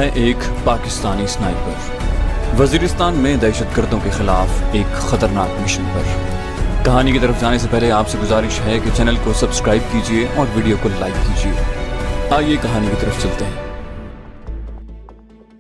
मैं एक पाकिस्तानी स्नाइपर वजीरिस्तान में दहशतगर्दों के खिलाफ एक खतरनाक मिशन पर। कहानी की तरफ जाने से पहले आपसे गुजारिश है कि चैनल को सब्सक्राइब कीजिए और वीडियो को लाइक कीजिए। आइए कहानी की तरफ चलते हैं।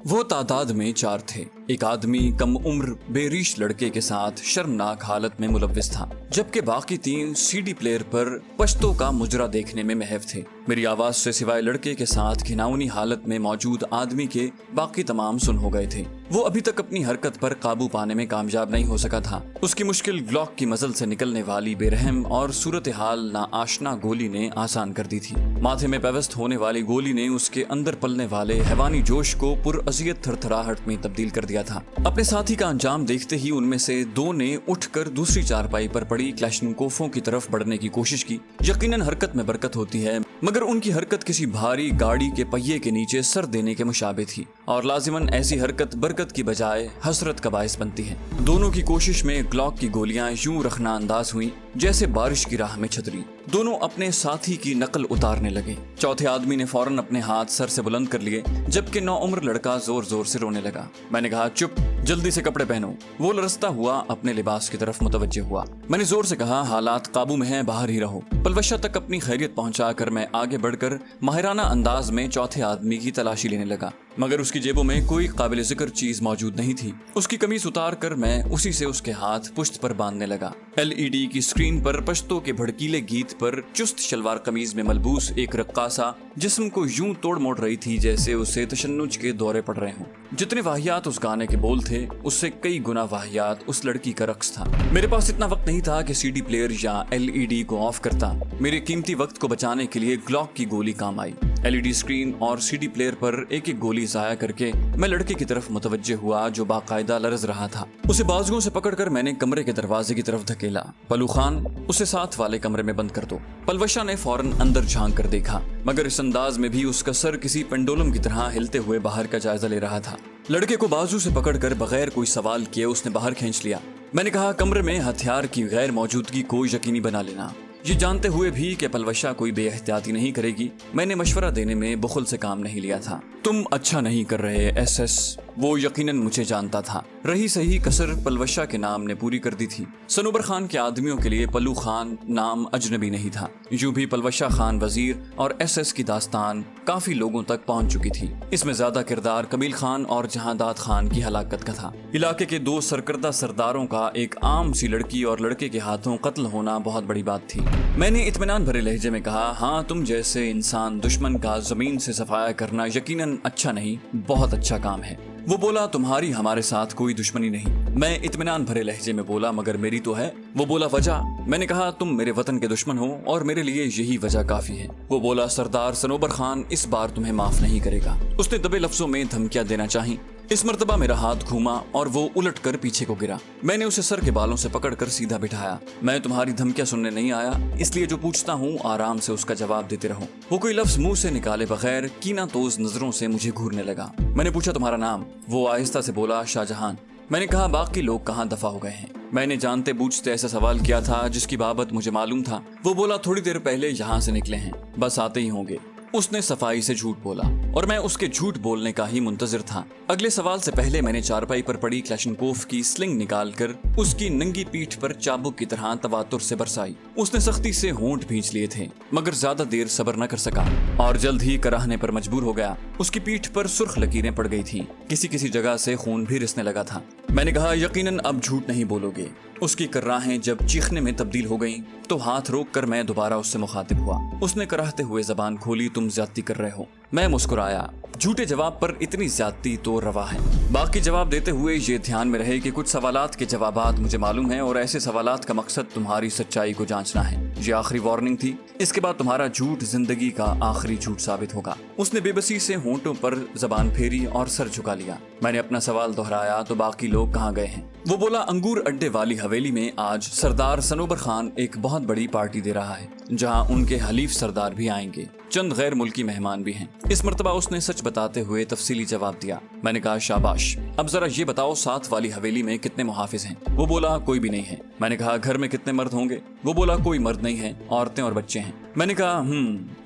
वो तादाद में 4 थे। एक आदमी कम उम्र बेरीश लड़के के साथ शर्मनाक हालत में मुलव्विस था, जबकि बाकी 3 सीडी प्लेयर पर पश्तों का मुजरा देखने में महव थे। मेरी आवाज से सिवाय लड़के के साथ घिनौनी हालत में मौजूद आदमी के बाकी तमाम सुन हो गए थे। वो अभी तक अपनी हरकत पर काबू पाने में कामयाब नहीं हो सका था। उसकी मुश्किल ग्लॉक की मजल से निकलने वाली बेरहम और सूरत हाल ना आशना गोली ने आसान कर दी थी। माथे में पेवस्त होने वाली गोली ने उसके अंदर पलने वाले हैवानी जोश को पुरअज़ियत थरथराहट में तब्दील कर दिया था। अपने साथी का अंजाम देखते ही उनमें से 2 ने उठकर दूसरी चारपाई पर पड़ी क्लैशनिकोफों की तरफ बढ़ने की कोशिश की। यकीनन हरकत में बरकत होती है, मगर उनकी हरकत किसी भारी गाड़ी के पहिए के नीचे सर देने के मुशाबे थी, और लाजिमन ऐसी हरकत बरकत की बजाय हसरत का बायस बनती है। दोनों की कोशिश में ग्लॉक की गोलियां यूं रखना अंदाज हुई जैसे बारिश की राह में छतरी। दोनों अपने साथी की नकल उतारने लगे। चौथे आदमी ने फौरन अपने हाथ सर से बुलंद कर लिए, जबकि 9 उम्र लड़का जोर जोर से रोने लगा। मैंने कहा, चुप, जल्दी से कपड़े पहनो। वो लरसता हुआ अपने लिबास की तरफ मुतवज्जे हुआ। मैंने जोर से कहा, हालात काबू में हैं, बाहर ही रहो। पलवशा तक अपनी खैरियत पहुंचाकर मैं आगे बढ़कर माहिराना अंदाज में चौथे आदमी की तलाशी लेने लगा, मगर उसकी जेबों में कोई काबिल जिक्र चीज मौजूद नहीं थी। उसकी कमीज उतार कर मैं उसी से उसके हाथ पुश्त पर बांधने लगा। LED की स्क्रीन पर पश्तों के भड़कीले गीत पर चुस्त शलवार कमीज में मलबूस एक रक्कासा जिस्म को यूं तोड़ मोड़ रही थी जैसे उसे तशन्नुज के दौरे पड़ रहे हों। जितने वाहियात उस गाने के बोल थे, उससे कई गुना वाहियात उस लड़की का रक्स था। मेरे पास इतना वक्त नहीं था कि CD प्लेयर या LED को ऑफ करता। मेरे कीमती वक्त को बचाने के लिए ग्लॉक की गोली काम आई। LED स्क्रीन और CD प्लेयर पर एक एक गोली जाया करके मैं लड़के की तरफ मुतवज्जे हुआ जो बाकायदा लरज रहा था। उसे बाजुओं से पकड़कर मैंने कमरे के दरवाजे की तरफ धकेला। पलू खान, उसे साथ वाले कमरे में बंद कर दो। पलवशा ने फौरन अंदर झांक कर देखा, मगर इस अंदाज में भी उसका सर किसी पेंडुलम की तरह हिलते हुए बाहर का जायजा ले रहा था। लड़के को बाजू से पकड़कर बगैर कोई सवाल किए उसने बाहर खींच लिया। मैंने कहा, कमरे में हथियार की गैर मौजूदगी को यकीनी बना लेना। ये जानते हुए भी कि पलवशा कोई बेएहतियाती नहीं करेगी, मैंने मशवरा देने में बुखल से काम नहीं लिया था। तुम अच्छा नहीं कर रहे SS। वो यकीनन मुझे जानता था। रही सही कसर पलवशा के नाम ने पूरी कर दी थी। सनोबर खान के आदमियों के लिए पलू खान नाम अजनबी नहीं था। यूं भी पलवशा खान वजीर और SS की दास्तान काफी लोगों तक पहुंच चुकी थी। इसमें ज्यादा किरदार कबील खान और जहांदाद खान की हलाकत का था। इलाके के 2 सरकर्दा सरदारों का एक आम सी लड़की और लड़के के हाथों कत्ल होना बहुत बड़ी बात थी। मैंने इत्मीनान भरे लहजे में कहा, हाँ, तुम जैसे इंसान दुश्मन का जमीन से सफाया करना यकीनन अच्छा नहीं, बहुत अच्छा काम है। वो बोला, तुम्हारी हमारे साथ कोई दुश्मनी नहीं। मैं इत्मीनान भरे लहजे में बोला, मगर मेरी तो है। वो बोला, वजह? मैंने कहा, तुम मेरे वतन के दुश्मन हो और मेरे लिए यही वजह काफी है। वो बोला, सरदार सनोबर खान इस बार तुम्हें माफ नहीं करेगा। उसने दबे लफ्जों में धमकियां देना चाही। इस मर्तबा मेरा हाथ घूमा और वो उलटकर पीछे को गिरा। मैंने उसे सर के बालों से पकड़कर सीधा बिठाया। मैं तुम्हारी धमकियां सुनने नहीं आया, इसलिए जो पूछता हूँ आराम से उसका जवाब देते रहो। वो कोई लफ्ज मुंह से निकाले बगैर कीना तोज नजरों से मुझे घूरने लगा। मैंने पूछा, तुम्हारा नाम? वो आहिस्ता से बोला, शाहजहां। मैंने कहा, बाकी लोग कहाँ दफा हो गए हैं? मैंने जानते बूझते ऐसा सवाल किया था जिसकी बाबत मुझे मालूम था। वो बोला, थोड़ी देर पहले यहाँ से निकले हैं, बस आते ही होंगे। उसने सफाई से झूठ बोला और मैं उसके झूठ बोलने का ही मुंतजिर था। अगले सवाल से पहले मैंने चारपाई पर पड़ी क्लैशनिकोफ की स्लिंग निकालकर उसकी नंगी पीठ पर चाबुक की तरह तवातुर से बरसाई। उसने सख्ती से होंठ भींच लिए थे, मगर ज्यादा देर सब्र न कर सका और जल्द ही कराहने पर मजबूर हो गया। उसकी पीठ पर सुर्ख लकीरें पड़ गई थी, किसी किसी जगह से खून भी रिसने लगा था। मैंने कहा, यकीनन अब झूठ नहीं बोलोगे। उसकी कराहें जब चीखने में तब्दील हो गईं, तो हाथ रोककर मैं दोबारा उससे मुखातिब हुआ। उसने कराहते हुए जबान खोली, तुम ज्यादती कर रहे हो। मैं मुस्कुराया। झूठे जवाब पर इतनी ज्यादती तो रवा है। बाकी जवाब देते हुए ये ध्यान में रहे कि कुछ सवालात के जवाबात मुझे मालूम है और ऐसे सवालात का मकसद तुम्हारी सच्चाई को जांचना है। ये आखिरी वार्निंग थी, इसके बाद तुम्हारा झूठ जिंदगी का आखिरी झूठ साबित होगा। उसने बेबसी से होंठों पर जबान फेरी और सर झुका लिया। मैंने अपना सवाल दोहराया, तो बाकी लोग कहाँ गए हैं? वो बोला, अंगूर अड्डे वाली हवेली में आज सरदार सनोबर खान एक बहुत बड़ी पार्टी दे रहा है, जहां उनके हलीफ सरदार भी आएंगे, चंद गैर मुल्की मेहमान भी हैं। इस मर्तबा उसने सच बताते हुए तफसीली जवाब दिया। मैंने कहा शाबाश, अब जरा ये बताओ साथ वाली हवेली में कितने मुहाफिज हैं? वो बोला कोई भी नहीं है। मैंने कहा घर में कितने मर्द होंगे? वो बोला कोई मर्द नहीं है, औरतें और बच्चे हैं। मैंने कहा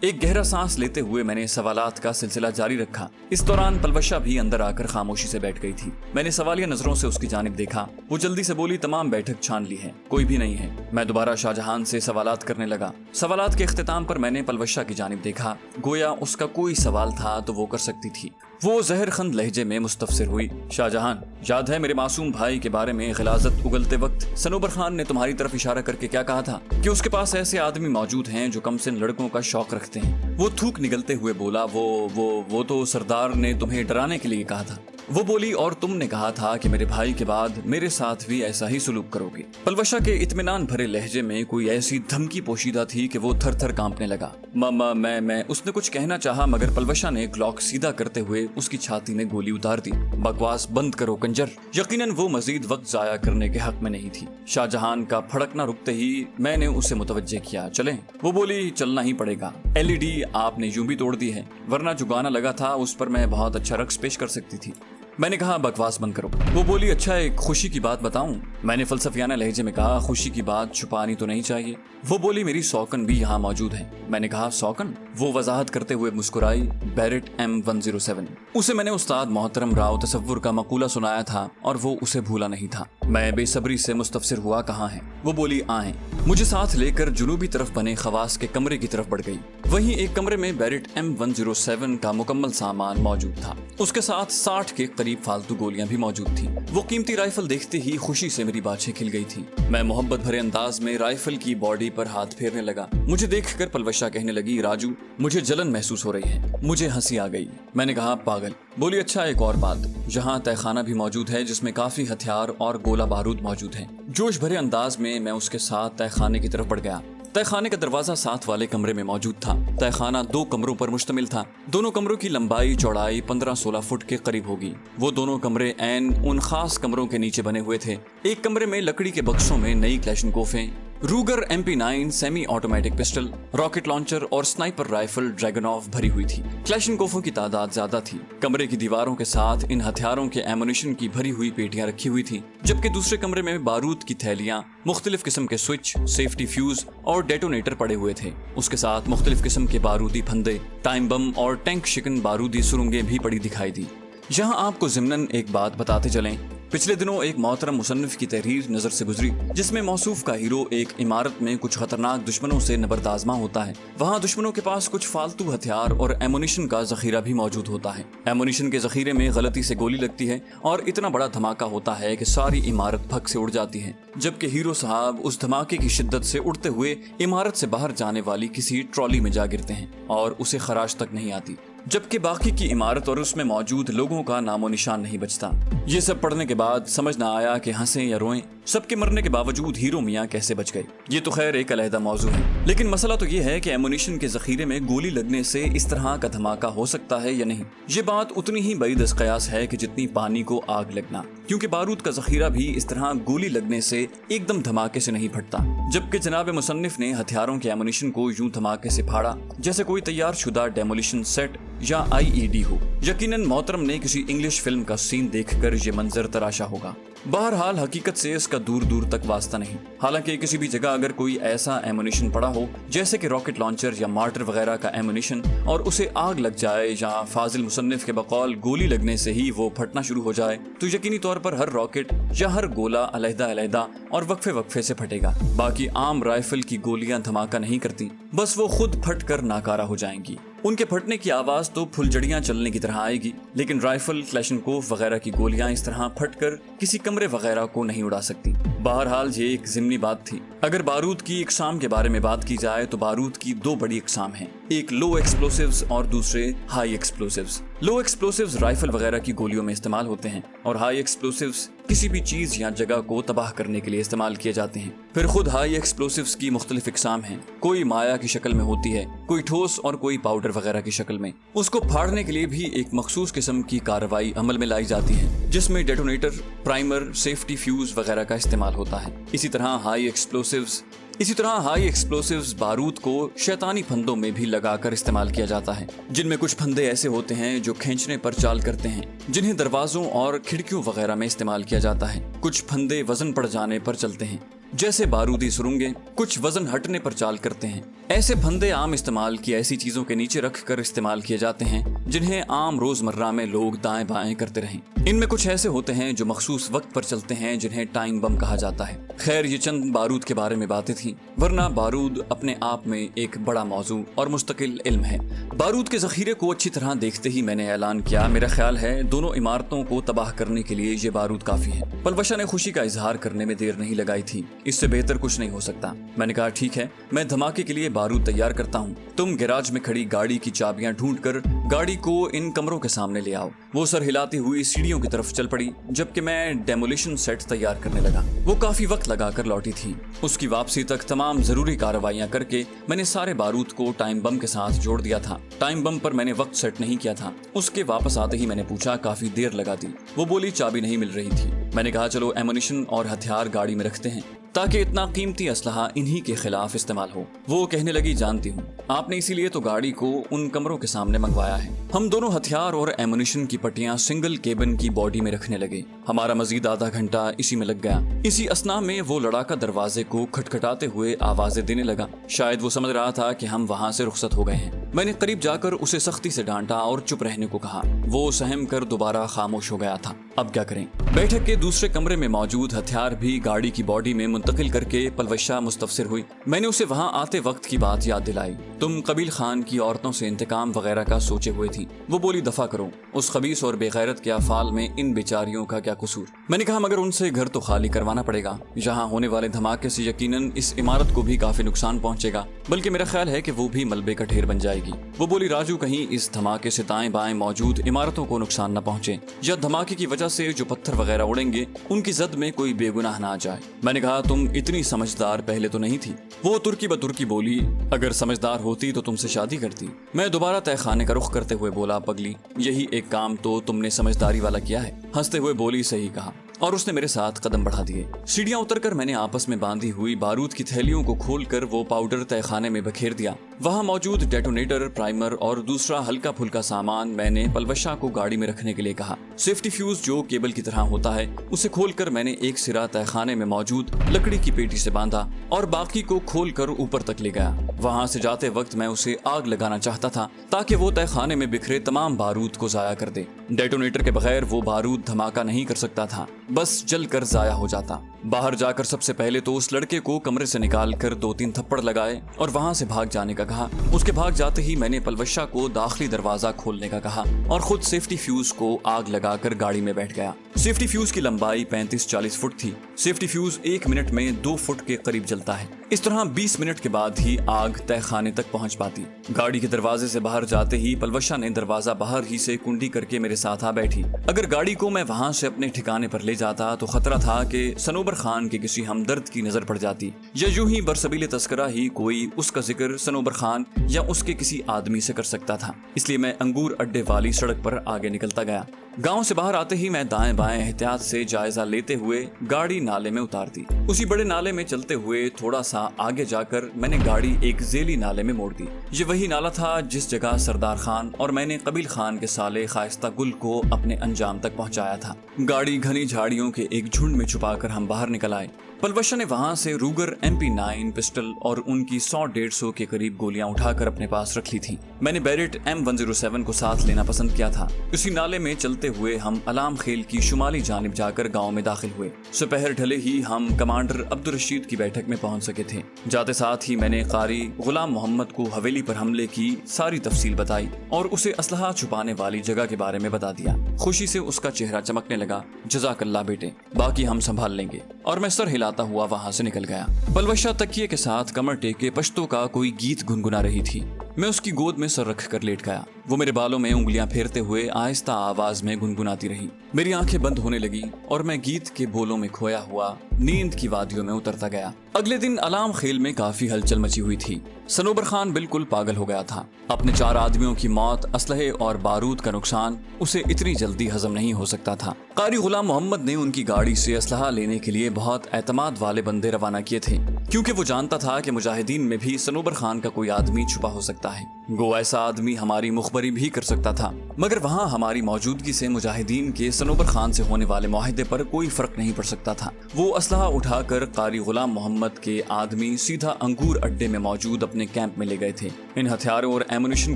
एक गहरा सांस लेते हुए मैंने सवालात का सिलसिला जारी रखा। इस दौरान पलवशा भी अंदर आकर खामोशी से बैठ गई थी। मैंने सवालिया नजरों से उसकी जानिब देखा। वो जल्दी से बोली तमाम बैठक छान ली है, कोई भी नहीं है। मैं दोबारा शाहजहां से सवालात करने लगा। सवालात के इख्तिताम पर मैंने पलवशा की जानिब देखा, गोया उसका कोई सवाल था तो वो कर सकती थी। वो जहरखंद लहजे में मुस्तफसिर हुई, शाहजहां, याद है मेरे मासूम भाई के बारे में गिलाजत उगलते वक्त सनोबर खान ने तुम्हारी तरफ इशारा करके क्या कहा था कि उसके पास ऐसे आदमी मौजूद हैं जो कम सिन लड़कों का शौक रखते हैं? वो थूक निगलते हुए बोला, वो तो सरदार ने तुम्हें डराने के लिए कहा था। वो बोली और तुमने कहा था कि मेरे भाई के बाद मेरे साथ भी ऐसा ही सलूक करोगे। पलवशा के इत्मीनान भरे लहजे में कोई ऐसी धमकी पोशीदा थी कि वो थर थर कांपने लगा। मैं उसने कुछ कहना चाहा मगर पलवशा ने ग्लॉक सीधा करते हुए उसकी छाती में गोली उतार दी। बकवास बंद करो कंजर। यकीनन वो मजीद वक्त जाया करने के हक में नहीं थी। शाहजहां का फड़कना रुकते ही मैंने उसे मुतवज्जे किया, चलें? वो बोली चलना ही पड़ेगा। LED आपने यूं भी तोड़ दी है, वरना जो गाना लगा था उस पर मैं बहुत अच्छा रक्स पेश कर सकती थी। मैंने कहा बकवास बंद करो। वो बोली अच्छा एक खुशी की बात बताऊं? मैंने फलसफियाना लहजे में कहा खुशी की बात छुपानी तो नहीं चाहिए। वो बोली मेरी सौकन भी यहाँ मौजूद है। मैंने कहा सौकन? वो वजाहत करते हुए मुस्कुराई, बैरेट M107। उसे मैंने उस्ताद मोहतरम राव तसव्वुर का मकूला सुनाया था और वो उसे भूला नहीं था। मैं बेसब्री से मुस्तफसिर हुआ, कहाँ है? वो बोली आए। मुझे साथ लेकर जुनूबी तरफ बने खवास के कमरे की तरफ बढ़ गई। वहीं एक कमरे में बैरेट M107 का मुकम्मल सामान मौजूद था। उसके साथ 60 के करीब फालतू गोलियां भी मौजूद थी। वो कीमती राइफल देखते ही खुशी से मेरी बाछें खिल गई थी। मैं मोहब्बत भरे अंदाज में राइफल की बॉडी पर हाथ फेरने लगा। मुझे देखकर पलवशा कहने लगी, राजू मुझे जलन महसूस हो रही है। मुझे हंसी आ गई। मैंने कहा पागल। बोली अच्छा एक और बात, यहाँ तहखाना भी मौजूद है जिसमें काफी हथियार और गोला बारूद मौजूद है। जोश भरे अंदाज में मैं उसके साथ तहखाने की तरफ बढ़ गया। तहखाने का दरवाजा साथ वाले कमरे में मौजूद था। तहखाना 2 कमरों पर मुश्तमिल था। दोनों कमरों की लंबाई चौड़ाई 15-16 फुट के करीब होगी। वो दोनों कमरे ऐन उन खास कमरों के नीचे बने हुए थे। एक कमरे में लकड़ी के बक्सों में नई क्लैशनकोफें, रूगर MP9 semi automatic pistol, rocket launcher और स्नाइपर राइफल ड्रैगनॉफ भरी हुई थी। क्लैशनकोफों की तादाद ज्यादा थी। कमरे की दीवारों के साथ इन हथियारों के एमुनिशन की भरी हुई पेटियां रखी हुई थी, जबकि दूसरे कमरे में बारूद की थैलियां, मुख्तलिफ किस्म के स्विच, सेफ्टी फ्यूज और डेटोनेटर पड़े हुए थे। उसके साथ मुख्तलिफ किस्म के बारूदी फंदे, टाइम बम और टैंक शिकन बारूदी सुरंगें भी पड़ी दिखाई दी। यहाँ आपको ज़िम्नन एक बात बताते चलें, पिछले दिनों एक मोहतरम मुसन्निफ की तहरीर नजर से गुजरी जिसमें मौसूफ का हीरो एक इमारत में कुछ खतरनाक दुश्मनों से नबरदाजमा होता है। वहाँ दुश्मनों के पास कुछ फालतू हथियार और एमुनिशन का जखीरा भी मौजूद होता है। एमुनिशन के जखीरे में गलती से गोली लगती है और इतना बड़ा धमाका होता है कि सारी इमारत भग से उड़ जाती है, जबकि हीरो साहब उस धमाके की शिद्दत से उड़ते हुए इमारत से बाहर जाने वाली किसी ट्रॉली में जा गिरते हैं और उसे खराश तक नहीं आती, जबकि बाकी की इमारत और उसमें मौजूद लोगों का नामो निशान नहीं बचता। ये सब पढ़ने के बाद समझ ना आया कि हंसें या रोएं। सबके मरने के बावजूद हीरो मियाँ कैसे बच गए, ये तो खैर एक अलहदा मौजू है। लेकिन मसला तो ये है कि एमुनिशन के जखीरे में गोली लगने से इस तरह का धमाका हो सकता है या नहीं। ये बात उतनी ही बड़ी दस्तकयास है कि जितनी पानी को आग लगना, क्योंकि बारूद का जखीरा भी इस तरह गोली लगने से एकदम धमाके से नहीं फटता। जबकि जनाब मुसन्निफ ने हथियारों के एमुनिशन को यूं धमाके से फाड़ा जैसे कोई तैयार शुदा डेमोलिशन सेट या IED हो। यकीनन मोहतरम ने किसी इंग्लिश फिल्म का सीन देखकर ये मंजर तराशा होगा। बहरहाल हकीकत से इसका दूर दूर तक वास्ता नहीं। हालांकि किसी भी जगह अगर कोई ऐसा एमुनिशन पड़ा हो जैसे कि रॉकेट लॉन्चर या मार्टर वगैरह का एमुनिशन और उसे आग लग जाए या फाजिल मुसन्निफ के बकौल गोली लगने से ही वो फटना शुरू हो जाए, तो यकीनी तौर पर हर रॉकेट या हर गोला अलहदा और वक्फे वक्फे से फटेगा। बाकी आम राइफल की गोलियां धमाका नहीं करती, बस वो खुद फट कर नाकारा हो जाएंगी। उनके फटने की आवाज तो फुलझड़ियां चलने की तरह आएगी, लेकिन राइफल, क्लैशनकोफ वगैरह की गोलियां इस तरह फटकर किसी कमरे वगैरह को नहीं उड़ा सकती। बहरहाल ये एक ज़िमनी बात थी। अगर बारूद की इकसाम के बारे में बात की जाए तो बारूद की 2 बड़ी इकसाम हैं, एक लो एक्सप्लोसिव्स और दूसरे हाई एक्सप्लोसिव्स। लो एक्सप्लोसिव्स राइफल वगैरह की गोलियों में इस्तेमाल होते हैं और हाई एक्सप्लोसिव्स किसी भी चीज या जगह को तबाह करने के लिए इस्तेमाल किए जाते हैं। फिर खुद हाई एक्सप्लोसिव्स की मुख्तलिफ इकसाम हैं। कोई माया की शक्ल में होती है, कोई ठोस और कोई पाउडर वगैरह की शक्ल में। उसको फाड़ने के लिए भी एक मखसूस किस्म की कार्रवाई अमल में लाई जाती है, जिसमें डेटोनेटर, प्राइमर, सेफ्टी फ्यूज वगैरह का इस्तेमाल होता है। इसी तरह हाई एक्सप्लोसिव्स इसी तरह हाई एक्सप्लोसिव्स बारूद को शैतानी फंदों में भी लगाकर इस्तेमाल किया जाता है, जिनमें कुछ फंदे ऐसे होते हैं जो खींचने पर चाल करते हैं, जिन्हें दरवाजों और खिड़कियों वगैरह में इस्तेमाल किया जाता है। कुछ फंदे वजन पड़ जाने पर चलते हैं, जैसे बारूदी सुरंगें, कुछ वजन हटने पर चाल करते हैं। ऐसे फंदे आम इस्तेमाल की ऐसी चीजों के नीचे रख कर इस्तेमाल किए जाते हैं जिन्हें आम रोजमर्रा में लोग दाएं बाएं करते रहें। इनमें कुछ ऐसे होते हैं जो मखसूस वक्त पर चलते हैं, जिन्हें टाइम बम कहा जाता है। खैर, ये चंद बारूद के बारे में बातें थीं, वरना बारूद अपने आप में एक बड़ा मौजू और मुस्तकिल इल्म है। बारूद के जखीरे को अच्छी तरह देखते ही मैंने ऐलान किया, मेरा ख्याल है दोनों इमारतों को तबाह करने के लिए ये बारूद काफी है। पलवशा ने खुशी का इजहार करने में देर नहीं लगाई थी, इससे बेहतर कुछ नहीं हो सकता। मैंने कहा, ठीक है, मैं धमाके के लिए बारूद तैयार करता हूँ। तुम गैराज में खड़ी गाड़ी की चाबियां ढूंढकर गाड़ी को इन कमरों के सामने ले आओ। वो सर हिलाती हुई सीढ़ियों की तरफ चल पड़ी, जबकि मैं डेमोलिशन सेट तैयार करने लगा। वो काफी वक्त लगाकर लौटी थी। उसकी वापसी तक तमाम जरूरी कार्रवाइयां करके मैंने सारे बारूद को टाइम बम के साथ जोड़ दिया था। टाइम बम पर मैंने वक्त सेट नहीं किया था। उसके वापस आते ही मैंने पूछा, काफी देर लगा दी। वो बोली, चाबी नहीं मिल रही थी। मैंने कहा, चलो एमुनिशन और हथियार गाड़ी में रखते हैं ताकि इतना कीमती असलहा इन्हीं के खिलाफ इस्तेमाल हो। वो कहने लगी, जानती हूँ, आपने इसीलिए तो गाड़ी को उन कमरों के सामने मंगवाया है। हम दोनों हथियार और एमुनिशन की पट्टियां सिंगल केबिन की बॉडी में रखने लगे। हमारा मजीद आधा घंटा इसी में लग गया। इसी असना में वो लड़ाका दरवाजे को खटखटाते हुए आवाजें देने लगा। शायद वो समझ रहा था कि हम वहाँ से रुखसत हो गए हैं। मैंने करीब जाकर उसे सख्ती से डांटा और चुप रहने को कहा। वो सहम कर दोबारा खामोश हो गया था। अब क्या करें? बैठक के दूसरे कमरे में मौजूद हथियार भी गाड़ी की बॉडी में मुंतकिल करके पलवशा मुस्तफसिर हुई। मैंने उसे वहाँ आते वक्त की बात याद दिलाई। तुम कबील खान की औरतों से इंतकाम वगैरह का सोचे हुए थी। वो बोली, दफा करो, उस खबीस और बेगैरत के अफाल में इन बेचारियों का क्या कसूर? मैंने कहा, मगर उनसे घर तो खाली करवाना पड़ेगा। यहाँ होने वाले धमाके से यकीनन इस इमारत को भी काफी नुकसान पहुँचेगा, बल्कि मेरा ख्याल है कि वो भी मलबे का ढेर बन जाएगी। वो बोली, राजू, कहीं इस धमाके से दाएं बाएं मौजूद इमारतों को नुकसान न पहुँचे, या धमाके की वजह से जो पत्थर वगैरह उड़ेंगे उनकी जद में कोई बेगुनाह ना आ जाए। मैंने कहा, तुम इतनी समझदार पहले तो नहीं थी। वो तुर्की बतुर्की बोली, अगर समझदार होती तो तुमसे शादी करती। मैं दोबारा तहखाने का रुख करते हुए बोला, पगली, यही एक काम तो तुमने समझदारी वाला किया है। हंसते हुए बोली, सही कहा, और उसने मेरे साथ कदम बढ़ा दिए। सीढ़ियां उतरकर मैंने आपस में बांधी हुई बारूद की थैलियों को खोलकर वो पाउडर तहखाने में बखेर दिया। वहां मौजूद डेटोनेटर, प्राइमर और दूसरा हल्का फुल्का सामान मैंने पलवशा को गाड़ी में रखने के लिए कहा। सेफ्टी फ्यूज जो केबल की तरह होता है, उसे खोलकर मैंने एक सिरा तहखाने में मौजूद लकड़ी की पेटी से बांधा और बाकी को खोलकर ऊपर तक ले गया। वहां से जाते वक्त मैं उसे आग लगाना चाहता था ताकि वो तहखाने में बिखरे तमाम बारूद को जाया कर दे। डेटोनेटर के बगैर वो बारूद धमाका नहीं कर सकता था, बस जल कर जाया हो जाता। बाहर जाकर सबसे पहले तो उस लड़के को कमरे से निकाल कर 2-3 थप्पड़ लगाए और वहां से भाग जाने का कहा। उसके भाग जाते ही मैंने पलवशा को दाखिली दरवाजा खोलने का कहा और खुद सेफ्टी फ्यूज को आग लगाकर गाड़ी में बैठ गया। सेफ्टी फ्यूज की लंबाई 35-40 फुट थी। सेफ्टी फ्यूज 1 मिनट में 2 फुट के करीब जलता है। इस तरह 20 मिनट के बाद ही आग तहखाने तक पहुंच पाती। गाड़ी के दरवाजे से बाहर जाते ही पलवशा ने दरवाजा बाहर ही से कुंडी करके मेरे साथ आ बैठी। अगर गाड़ी को मैं वहां से अपने ठिकाने पर ले जाता तो खतरा था कि सनोबर खान के किसी हमदर्द की नजर पड़ जाती, या यूं ही बरसबीले तस्करा ही कोई उसका जिक्र सनोबर खान या उसके किसी आदमी से कर सकता था। इसलिए मैं अंगूर अड्डे वाली सड़क पर आगे निकलता गया। गांव से बाहर आते ही मैं दाएं बाएं एहतियात से जायजा लेते हुए गाड़ी नाले में उतार दी। उसी बड़े नाले में चलते हुए थोड़ा सा आगे जाकर मैंने गाड़ी एक जेली नाले में मोड़ दी। ये वही नाला था जिस जगह सरदार खान और मैंने कबील खान के साले खाइस्ता गुल को अपने अंजाम तक पहुंचाया था। गाड़ी घनी झाड़ियों के एक झुंड में छुपाकर हम बाहर निकल आए। पलवशा ने वहां से रूगर MP9 पिस्टल और उनकी 100-150 के करीब गोलियां उठाकर अपने पास रख ली थी। मैंने बैरेट M107 को साथ लेना पसंद किया था। उसी नाले में चलते हुए हम अलाम खेल की शुमाली जानिब जाकर गांव में दाखिल हुए। सुपहर ढले ही हम कमांडर अब्दुल रशीद की बैठक में पहुंच सके थे। जाते साथ ही मैंने कारी गुलाम मोहम्मद को हवेली पर हमले की सारी तफसील बताई और उसे असलहा छुपाने वाली जगह के बारे में बता दिया। खुशी से उसका चेहरा चमकने लगा। जज़ाकल्लाह बेटे, बाकी हम संभाल लेंगे। और मैं सर हिलाता हुआ वहां से निकल गया। पलवशा तकिए के साथ कमर टेके पश्तो का कोई गीत गुनगुना रही थी। मैं उसकी गोद में सर रख कर लेट गया। वो मेरे बालों में उंगलियां फेरते हुए आहिस्ता आवाज में गुनगुनाती रही। मेरी आंखें बंद होने लगी और मैं गीत के बोलों में खोया हुआ नींद की वादियों में उतरता गया। अगले दिन अलाम खेल में काफी हलचल मची हुई थी। सनोबर खान बिल्कुल पागल हो गया था। अपने 4 आदमियों की मौत, असलहे और बारूद का नुकसान उसे इतनी जल्दी हजम नहीं हो सकता था। कारी गुलाम मोहम्मद ने उनकी गाड़ी से असलहा लेने के लिए बहुत एतमाद वाले बंदे रवाना किए थे, क्योंकि वो जानता था कि मुजाहिदीन में भी सनोबर खान का कोई आदमी छुपा हो सकता है। वो ऐसा आदमी हमारी मुखबरी भी कर सकता था, मगर वहाँ हमारी मौजूदगी से मुजाहिदीन के सनोबर खान से होने वाले मुआहदे पर कोई फर्क नहीं पड़ सकता था। वो असलहा उठाकर कारी गुलाम मोहम्मद के आदमी सीधा अंगूर अड्डे में मौजूद अपने कैंप में ले गए थे। इन हथियारों और एमुनिशन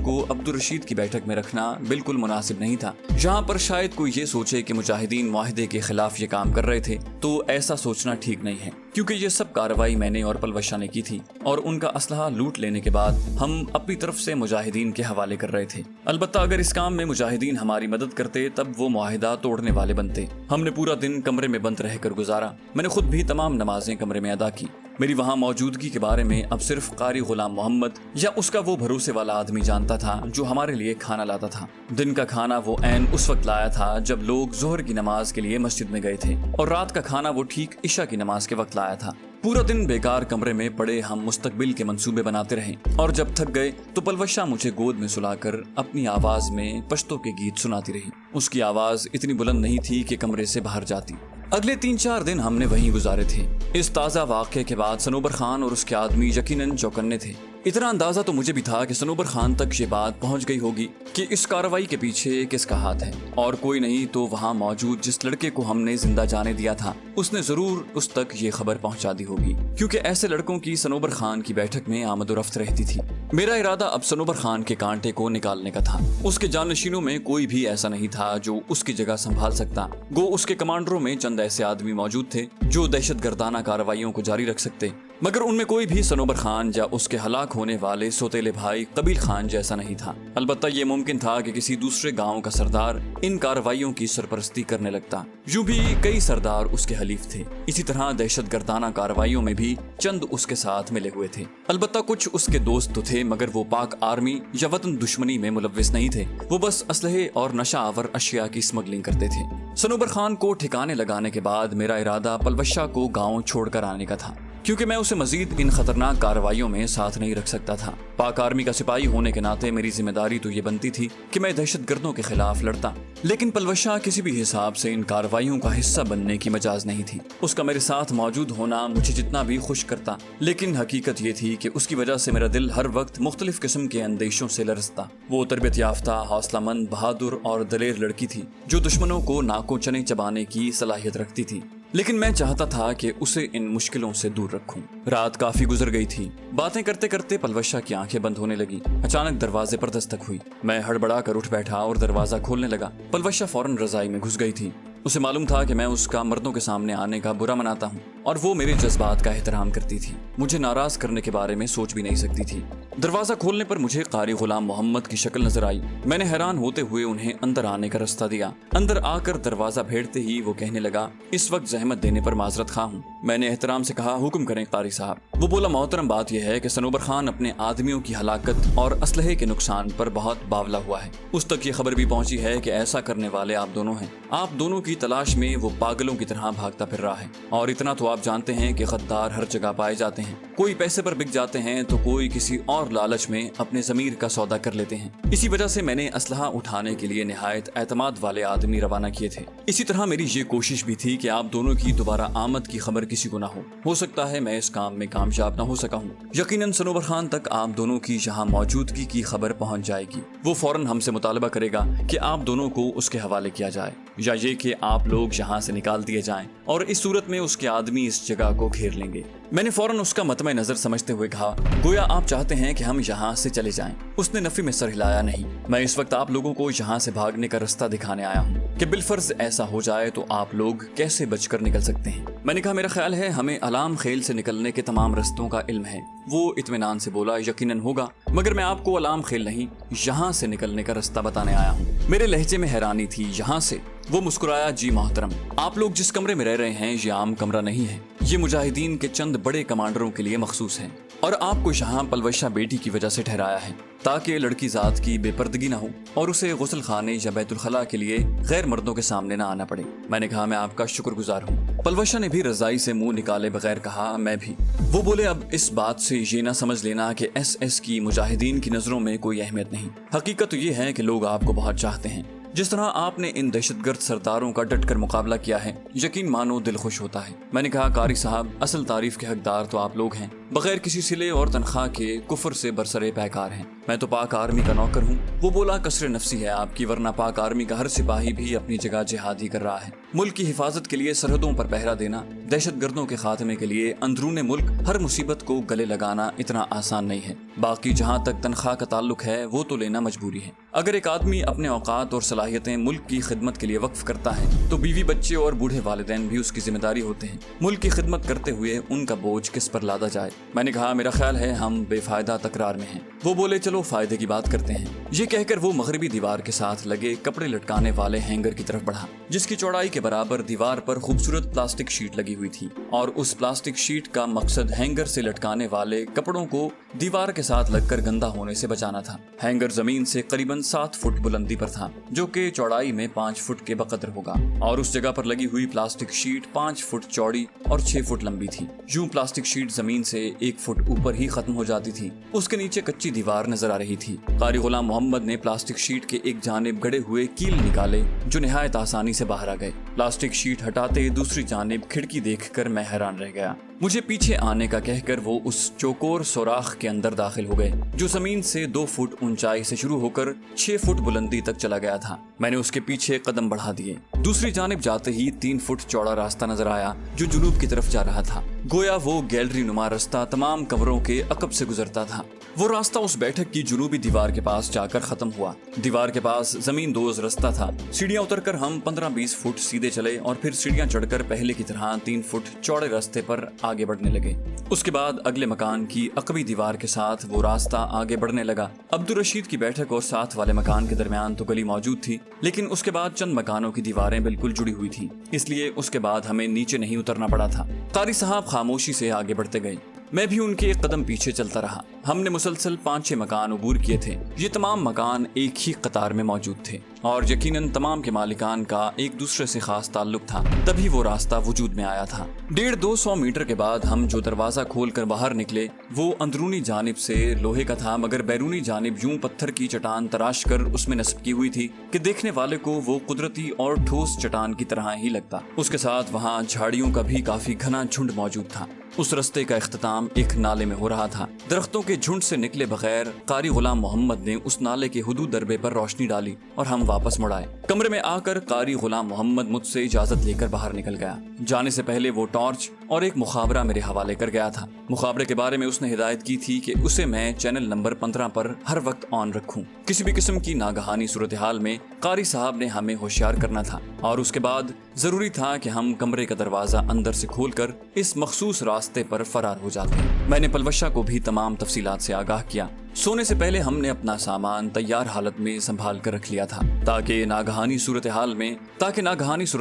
को अब्दुल रशीद की बैठक में रखना बिल्कुल मुनासिब नहीं था। जहाँ पर शायद कोई ये सोचे कि मुजाहिदीन मुआहदे के खिलाफ ये काम कर रहे थे, तो ऐसा सोचना ठीक नहीं है, क्योंकि ये सब कार्रवाई मैंने और पलवशा ने की थी और उनका असलहा लूट लेने के बाद हम अपनी तरफ से मुजाहिदीन के हवाले कर रहे थे। अलबत्ता अगर इस काम में मुजाहिदीन हमारी मदद करते तब वो मुआहिदा तोड़ने वाले बनते। हमने पूरा दिन कमरे में बंद रहकर गुजारा। मैंने खुद भी तमाम नमाजें कमरे में अदा की। मेरी वहाँ मौजूदगी के बारे में अब सिर्फ कारी गुलाम मोहम्मद या उसका वो भरोसे वाला आदमी जानता था जो हमारे लिए खाना लाता था। दिन का खाना वो ऐन उस वक्त लाया था जब लोग जोहर की नमाज के लिए मस्जिद में गए थे, और रात का खाना वो ठीक इशा की नमाज के वक्त लाया था। पूरा दिन बेकार कमरे में पड़े हम मुस्तकबिल के मंसूबे बनाते रहे, और जब थक गए तो पलवशा मुझे गोद में सुलाकर अपनी आवाज में पश्तो के गीत सुनाती रही। उसकी आवाज इतनी बुलंद नहीं थी कि कमरे से बाहर जाती। अगले 3-4 दिन हमने वहीं गुजारे थे। इस ताज़ा वाक़े के बाद सनोबर खान और उसके आदमी यकीनन चौकन्ने थे। इतना अंदाजा तो मुझे भी था कि सनोबर खान तक ये बात पहुंच गई होगी कि इस कार्रवाई के पीछे किसका हाथ है, और कोई नहीं तो वहां मौजूद जिस लड़के को हमने जिंदा जाने दिया था उसने जरूर उस तक ये खबर पहुंचा दी होगी, क्योंकि ऐसे लड़कों की सनोबर खान की बैठक में आमदोरफ्त रहती थी। मेरा इरादा अब सनोबर खान के कांटे को निकालने का था। उसके जानशीनों में कोई भी ऐसा नहीं था जो उसकी जगह संभाल सकता। गो उसके कमांडरों में चंद ऐसे आदमी मौजूद थे जो दहशतगर्दाना कार्रवाइयों को जारी रख सकते, मगर उनमें कोई भी सनोबर खान या उसके हलाक होने वाले सोतेले भाई कबील खान जैसा नहीं था। अलबत्ता ये मुमकिन था कि किसी दूसरे गांव का सरदार इन कार्रवाइयों की सरपरस्ती करने लगता। यूं भी कई सरदार उसके हलीफ थे। इसी तरह दहशतगर्दाना कार्रवाइयों में भी चंद उसके साथ मिले हुए थे। अलबत्ता कुछ उसके दोस्त तो थे, मगर वो पाक आर्मी या वतन दुश्मनी में मुलव्विस नहीं थे। वो बस असलहे और नशा आवर अशिया की स्मगलिंग करते थे। सनोबर खान को ठिकाने लगाने के बाद मेरा इरादा पलवशा को गाँव छोड़कर आने का था, क्योंकि मैं उसे मजीद इन खतरनाक कार्रवाइयों में साथ नहीं रख सकता था। पाक आर्मी का सिपाही होने के नाते मेरी जिम्मेदारी तो ये बनती थी कि मैं दहशतगर्दों के खिलाफ लड़ता, लेकिन पलवशा किसी भी हिसाब से इन कार्रवाइयों का हिस्सा बनने की मजाज नहीं थी। उसका मेरे साथ मौजूद होना मुझे जितना भी खुश करता, लेकिन हकीकत ये थी कि उसकी वजह से मेरा दिल हर वक्त मुख्तलिफ किस्म के अंदेशों से लरसता। वो तरबियत याफ्ता, हौसलामंद, बहादुर और दलेर लड़की थी जो दुश्मनों को नाकों चने चबाने की सलाहियत रखती थी, लेकिन मैं चाहता था कि उसे इन मुश्किलों से दूर रखूं। रात काफी गुजर गई थी। बातें करते करते पलवशा की आंखें बंद होने लगी। अचानक दरवाजे पर दस्तक हुई। मैं हड़बड़ा कर उठ बैठा और दरवाजा खोलने लगा। पलवशा फौरन रजाई में घुस गई थी। उसे मालूम था कि मैं उसका मर्दों के सामने आने का बुरा मनाता हूँ, और वो मेरे जज्बात का एहतराम करती थी। मुझे नाराज करने के बारे में सोच भी नहीं सकती थी। दरवाजा खोलने पर मुझे कारी गुलाम मोहम्मद की शक्ल नजर आई। मैंने हैरान होते हुए उन्हें अंदर आने का रास्ता दिया। अंदर आकर दरवाजा भेड़ते ही वो कहने लगा, इस वक्त जहमत देने पर माजरत खा हूँ। मैंने एहतराम से कहा, हुक्म करें कारी साहब। वो बोला, मोहतरम बात यह है कि सनोबर खान अपने आदमियों की हलाकत और असलहे के नुकसान पर बहुत बावला हुआ है। उस तक ये खबर भी पहुंची है कि ऐसा करने वाले आप दोनों हैं। आप दोनों की तलाश में वो पागलों की तरह भागता फिर रहा है। और इतना तो आप जानते हैं कि गद्दार हर जगह पाए जाते हैं। कोई पैसे पर बिक जाते हैं तो कोई किसी और लालच में अपने ज़मीर का सौदा कर लेते हैं। इसी वजह से मैंने असलहा उठाने के लिए निहायत एतमाद वाले आदमी रवाना किए थे। इसी तरह मेरी ये कोशिश भी थी कि आप दोनों की दोबारा आमद की खबर किसी को ना हो सकता है मैं इस काम में कामयाब ना हो सका हूँ। यकीनन सनोबर खान तक आप दोनों की यहाँ मौजूदगी की खबर पहुँच जाएगी। वो फौरन हमसे मुतालबा करेगा कि आप दोनों को उसके हवाले किया जाए, या ये कि आप लोग यहाँ से निकाल दिए जाएं, और इस सूरत में उसके आदमी इस जगह को घेर लेंगे। मैंने फौरन उसका मतमे नजर समझते हुए कहा, गोया आप चाहते हैं कि हम यहाँ से चले जाएं। उसने नफी में सर हिलाया, नहीं, मैं इस वक्त आप लोगों को यहाँ से भागने का रास्ता दिखाने आया हूँ कि बिलफर्ज ऐसा हो जाए तो आप लोग कैसे बचकर निकल सकते हैं। मैंने कहा, मेरा ख्याल है हमें अलाम खेल से निकलने के तमाम रास्तों का इल्म है। वो इत्मीनान से बोला, यकीनन होगा, मगर मैं आपको अलाम खेल नहीं, यहाँ से निकलने का रास्ता बताने आया हूँ। मेरे लहजे में हैरानी थी। यहाँ से वो मुस्कुराया, जी मोहतरम, आप लोग जिस कमरे में रह रहे हैं ये आम कमरा नहीं है, ये मुजाहिदीन के चंद बड़े कमांडरों के लिए मखसूस है और आपको यहाँ पलवशा बेटी की वजह से ठहराया है ताकि लड़की जात की बेपर्दगी ना हो और उसे गुस्ल खाने या बैतुल खला के लिए गैर मर्दों के सामने ना आना पड़े। मैंने कहा, मैं आपका शुक्रगुजार हूँ। पलवशा ने भी रजाई से मुंह निकाले बगैर कहा, मैं भी। वो बोले, अब इस बात से ये ना समझ लेना कि SS की मुजाहिदीन की नजरों में कोई अहमियत नहीं। हकीकत तो ये है कि लोग आपको बहुत चाहते हैं। जिस तरह आपने इन दहशतगर्द सरदारों का डटकर मुकाबला किया है, यकीन मानो दिल खुश होता है। मैंने कहा, कारी साहब, असल तारीफ के हकदार तो आप लोग हैं, बगैर किसी सिले और तनख्वाह के कुफर से बरसरे पैकार हैं। मैं तो पाक आर्मी का नौकर हूँ। वो बोला, कसर नफसी है आपकी, वरना पाक आर्मी का हर सिपाही भी अपनी जगह जिहाद ही कर रहा है। मुल्क की हिफाजत के लिए सरहदों पर पहरा देना, दहशतगर्दों के खात्मे के लिए अंदरूने मुल्क हर मुसीबत को गले लगाना इतना आसान नहीं है। बाकी जहाँ तक तनख्वाह का ताल्लुक है वो तो लेना मजबूरी है। अगर एक आदमी अपने औकात और सलाहियतें मुल्क की खिदमत के लिए वक्फ करता है तो बीवी बच्चे और बूढ़े वालिदैन भी उसकी जिम्मेदारी होते हैं। मुल्क की खिदमत करते हुए उनका बोझ किस पर लादा जाए। मैंने कहा, मेरा ख्याल है हम बेफायदा तकरार में हैं। वो बोले, चलो फायदे की बात करते हैं। ये कहकर वो मगरबी दीवार के साथ लगे कपड़े लटकाने वाले हैंगर की तरफ बढ़ा, जिसकी चौड़ाई के बराबर दीवार पर खूबसूरत प्लास्टिक शीट लगी हुई थी और उस प्लास्टिक शीट का मकसद हैंगर से लटकाने वाले कपड़ों को दीवार के साथ लगकर गंदा होने से बचाना था। हैंगर जमीन से करीबन 7 फुट बुलंदी पर था, जो कि चौड़ाई में 5 फुट के बकदर होगा, और उस जगह पर लगी हुई प्लास्टिक शीट 5 फुट चौड़ी और 6 फुट लंबी थी। यूं प्लास्टिक शीट जमीन से 1 फुट ऊपर ही खत्म हो जाती थी। उसके नीचे कच्ची दीवार नजर आ रही थी। कारी गुलाम मोहम्मद ने प्लास्टिक शीट के एक जानिब गड़े हुए कील निकाले जो निहायत आसानी से बाहर आ गए। प्लास्टिक शीट हटाते दूसरी जानिब खिड़की देखकर मैं हैरान रह गया। मुझे पीछे आने का कहकर वो उस चौकोर सुराख के अंदर दाखिल हो गए, जो जमीन से 2 फुट ऊंचाई से शुरू होकर 6 फुट बुलंदी तक चला गया था। मैंने उसके पीछे कदम बढ़ा दिए। दूसरी जानिब जाते ही 3 फुट चौड़ा रास्ता नजर आया जो जुनूब की तरफ जा रहा था। गोया वो गैलरी नुमा रास्ता तमाम कमरों के अकब से गुजरता था। वो रास्ता उस बैठक की जुनूबी दीवार के पास जाकर खत्म हुआ। दीवार के पास जमीन दोज रास्ता था। सीढ़ियां उतरकर हम 15-20 फुट सीधे चले और फिर सीढ़ियां चढ़कर पहले की तरह 3 फुट चौड़े रास्ते पर आगे बढ़ने लगे। उसके बाद अगले मकान की अकबी दीवार के साथ वो रास्ता आगे बढ़ने लगा। अब्दुल रशीद की बैठक और साथ वाले मकान के दरमियान तो गली मौजूद थी, लेकिन उसके बाद चंद मकानों की दीवारें बिल्कुल जुड़ी हुई थी, इसलिए उसके बाद हमें नीचे नहीं उतरना पड़ा था। कारी साहब खामोशी से आगे बढ़ते गए। मैं भी उनके एक कदम पीछे चलता रहा। हमने मुसलसल 5-6 मकान अबूर किए थे। ये तमाम मकान एक ही कतार में मौजूद थे और यकीनन तमाम के मालिकान का एक दूसरे से खास ताल्लुक था, तभी वो रास्ता वजूद में आया था। 150-200 मीटर के बाद हम जो दरवाजा खोलकर बाहर निकले वो अंदरूनी जानिब से लोहे का था, मगर बैरूनी जानिब यूं पत्थर की चट्टान तराश कर उसमें नस्ब की हुई थी कि देखने वाले को वो कुदरती और ठोस चट्टान की तरह ही लगता। उसके साथ वहाँ झाड़ियों का भी काफी घना झुंड मौजूद था। उस रास्ते का इख्तिताम एक नाले में हो रहा था। दरख्तों के झुंड से निकले बगैर कारी गुलाम मोहम्मद ने उस नाले के हुदूद दरबे पर रोशनी डाली और हम वापस मुड़ आए। कमरे में आकर कारी गुलाम मोहम्मद मुझसे इजाजत लेकर बाहर निकल गया। जाने से पहले वो टॉर्च और एक मुखाबरा मेरे हवाले कर गया था। मुखाबरे के बारे में उसने हिदायत की थी कि उसे मैं चैनल नंबर 15 पर हर वक्त ऑन रखूं। किसी भी किस्म की नागहानी सूरत हाल में कारी साहब ने हमें होशियार करना था और उसके बाद जरूरी था कि हम कमरे का दरवाजा अंदर से खोलकर इस मखसूस रास्ते पर फरार हो जाते। मैंने पलवशा को भी तमाम तफसीलात से आगाह किया। सोने से पहले हमने अपना सामान तैयार हालत में संभाल कर रख लिया था ताकि नागहानी सूरत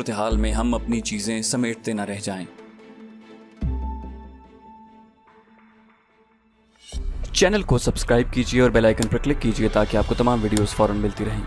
हाल में हम अपनी चीजें समेटते न रह जाएं। चैनल को सब्सक्राइब कीजिए और बेल आइकन पर क्लिक कीजिए ताकि आपको तमाम वीडियोस फौरन मिलती रहें।